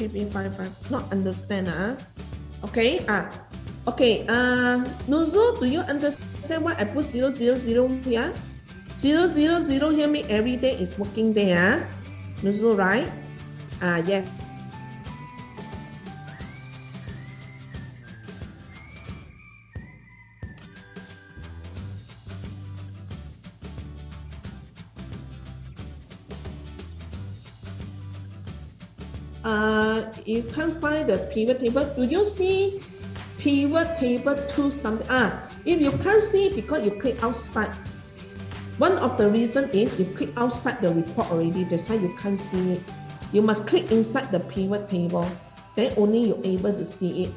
PP55. Not understand, Okay, okay, Nuzul, do you understand why I put 000 here? 000 here means every day is working day, Nuzul, right? Yes. You can't find the pivot table. Do you see pivot table 2 something? If you can't see because you click outside. One of the reason is you click outside the report already. That's why you can't see it. You must click inside the pivot table. Then only you're able to see it.